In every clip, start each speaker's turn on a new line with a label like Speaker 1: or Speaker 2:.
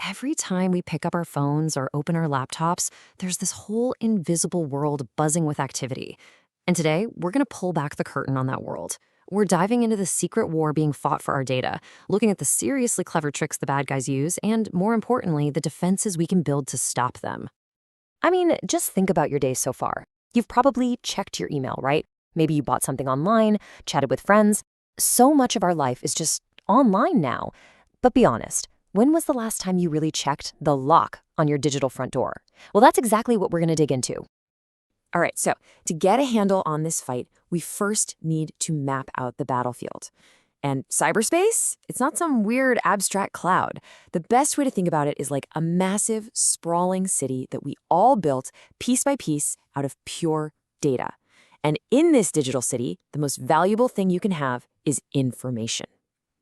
Speaker 1: Every time we pick up our phones or open our laptops, there's this whole invisible world buzzing with activity. And today, we're going to pull back the curtain on that world. We're diving into the secret war being fought for our data, looking at the seriously clever tricks the bad guys use, and more importantly, the defenses we can build to stop them. I mean, just think about your day so far. You've probably checked your email, right? Maybe you bought something online, chatted with friends. So much of our life is just online now. But be honest, when was the last time you really checked the lock on your digital front door? Well, that's exactly what we're going to dig into. All right, so to get a handle on this fight, we first need to map out the battlefield. And cyberspace, it's not some weird abstract cloud. The best way to think about it is like a massive, sprawling city that we all built piece by piece out of pure data. And in this digital city, the most valuable thing you can have is information.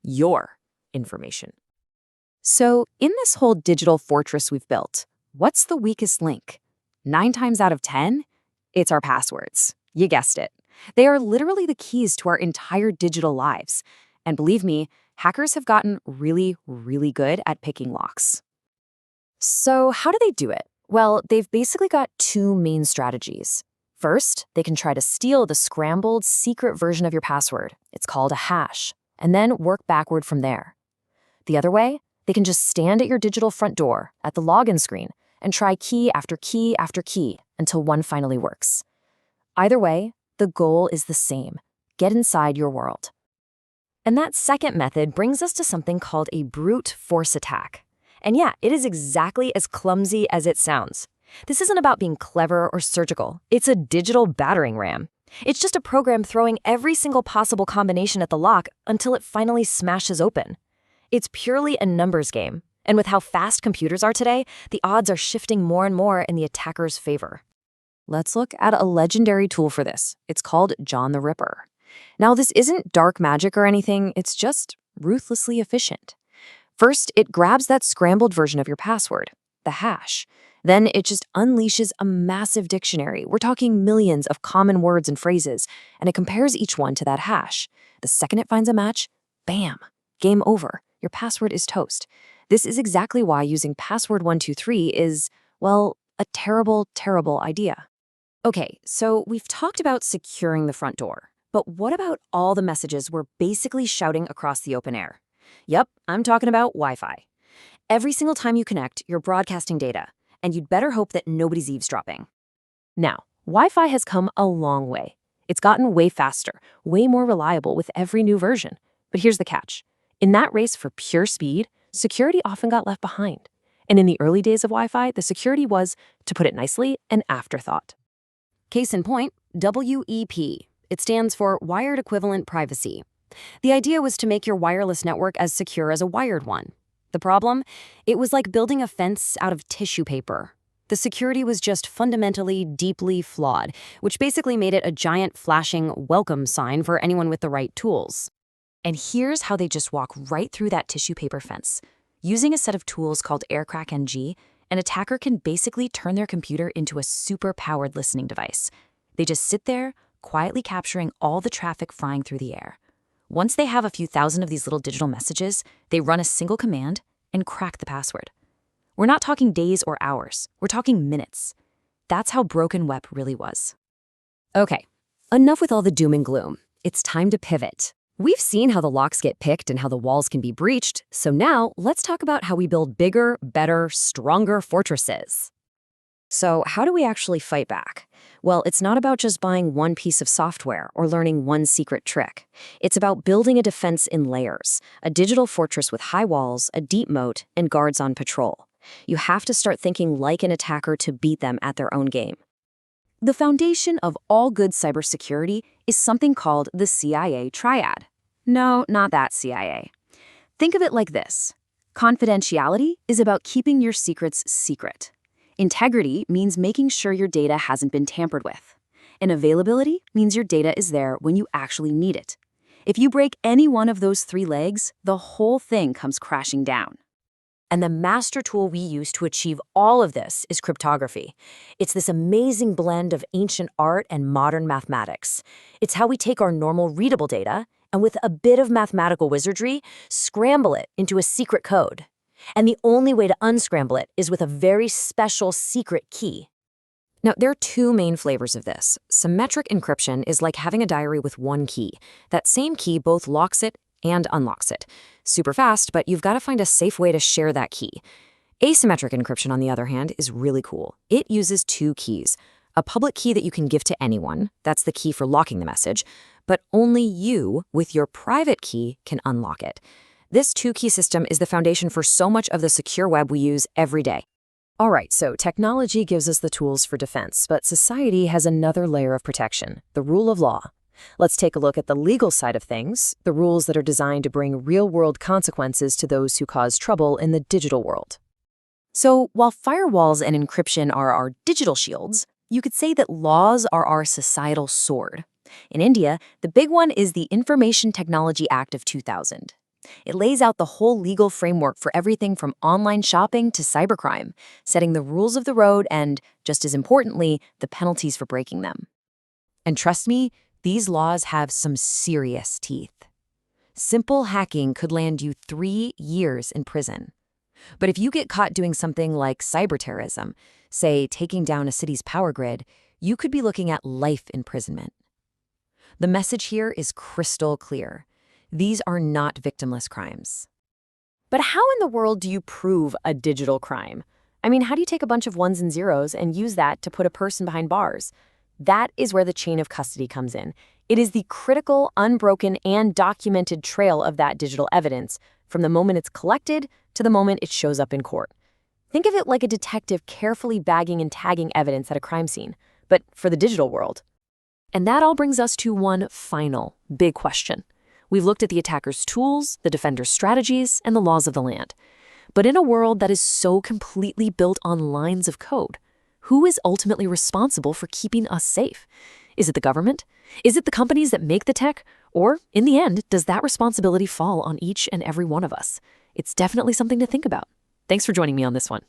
Speaker 1: Your information. So in this whole digital fortress we've built, what's the weakest link? 9 times out of 10, it's our passwords. You guessed it. They are literally the keys to our entire digital lives. And believe me, hackers have gotten really, really good at picking locks. So how do they do it? Well, they've basically got 2 main strategies. First, they can try to steal the scrambled, secret version of your password. It's called a hash, and then work backward from there. The other way, they can just stand at your digital front door at the login screen and try key after key after key until one finally works. Either way, the goal is the same: get inside your world. And that second method brings us to something called a brute force attack. And yeah, it is exactly as clumsy as it sounds. This isn't about being clever or surgical. It's a digital battering ram. It's just a program throwing every single possible combination at the lock until it finally smashes open. It's purely a numbers game. And with how fast computers are today, the odds are shifting more and more in the attacker's favor. Let's look at a legendary tool for this. It's called John the Ripper. Now, this isn't dark magic or anything. It's just ruthlessly efficient. First, it grabs that scrambled version of your password, the hash. Then it just unleashes a massive dictionary. We're talking millions of common words and phrases, and it compares each one to that hash. The second it finds a match, bam, game over. Your password is toast. This is exactly why using password 123 is, well, a terrible, terrible idea. Okay, so we've talked about securing the front door, but what about all the messages we're basically shouting across the open air? Yep, I'm talking about Wi-Fi. Every single time you connect, you're broadcasting data, and you'd better hope that nobody's eavesdropping. Now, Wi-Fi has come a long way. It's gotten way faster, way more reliable with every new version. But here's the catch. In that race for pure speed, security often got left behind. And in the early days of Wi-Fi, the security was, to put it nicely, an afterthought. Case in point, WEP. It stands for Wired Equivalent Privacy. The idea was to make your wireless network as secure as a wired one. The problem? It was like building a fence out of tissue paper. The security was just fundamentally, deeply flawed, which basically made it a giant flashing welcome sign for anyone with the right tools. And here's how they just walk right through that tissue paper fence. Using a set of tools called AirCrackNG, an attacker can basically turn their computer into a super-powered listening device. They just sit there, quietly capturing all the traffic flying through the air. Once they have a few thousand of these little digital messages, they run a single command and crack the password. We're not talking days or hours. We're talking minutes. That's how broken WEP really was. Okay, enough with all the doom and gloom. It's time to pivot. We've seen how the locks get picked and how the walls can be breached, so now let's talk about how we build bigger, better, stronger fortresses. So how do we actually fight back? Well, it's not about just buying one piece of software or learning one secret trick. It's about building a defense in layers, a digital fortress with high walls, a deep moat, and guards on patrol. You have to start thinking like an attacker to beat them at their own game. The foundation of all good cybersecurity is something called the CIA triad. No, not that CIA. Think of it like this. Confidentiality is about keeping your secrets secret. Integrity means making sure your data hasn't been tampered with. And availability means your data is there when you actually need it. If you break any one of those 3 legs, the whole thing comes crashing down. And the master tool we use to achieve all of this is cryptography. It's this amazing blend of ancient art and modern mathematics. It's how we take our normal readable data and with a bit of mathematical wizardry, scramble it into a secret code.
Speaker 2: And the only way to unscramble it is with a very special secret key.
Speaker 1: Now, there are two main flavors of this. Symmetric encryption is like having a diary with one key. That same key both locks it and unlocks it. Super fast, but you've got to find a safe way to share that key. Asymmetric encryption, on the other hand, is really cool. It uses two keys. A public key that you can give to anyone, that's the key for locking the message, but only you, with your private key, can unlock it. This two-key system is the foundation for so much of the secure web we use every day. All right, so technology gives us the tools for defense, but society has another layer of protection, the rule of law. Let's take a look at the legal side of things, the rules that are designed to bring real-world consequences to those who cause trouble in the digital world. So, while firewalls and encryption are our digital shields, you could say that laws are our societal sword. In India, the big one is the Information Technology Act of 2000. It lays out the whole legal framework for everything from online shopping to cybercrime, setting the rules of the road and, just as importantly, the penalties for breaking them. And trust me, these laws have some serious teeth. Simple hacking could land you 3 years in prison. But if you get caught doing something like cyberterrorism, say taking down a city's power grid, you could be looking at life imprisonment. The message here is crystal clear. These are not victimless crimes. But how in the world do you prove a digital crime? I mean, how do you take a bunch of ones and zeros and use that to put a person behind bars? That is where the chain of custody comes in. It is the critical, unbroken, and documented trail of that digital evidence, from the moment it's collected to the moment it shows up in court. Think of it like a detective carefully bagging and tagging evidence at a crime scene, but for the digital world. And that all brings us to one final big question. We've looked at the attacker's tools, the defender's strategies, and the laws of the land. But in a world that is so completely built on lines of code, who is ultimately responsible for keeping us safe? Is it the government? Is it the companies that make the tech? Or, in the end, does that responsibility fall on each and every one of us? It's definitely something to think about. Thanks for joining me on this one.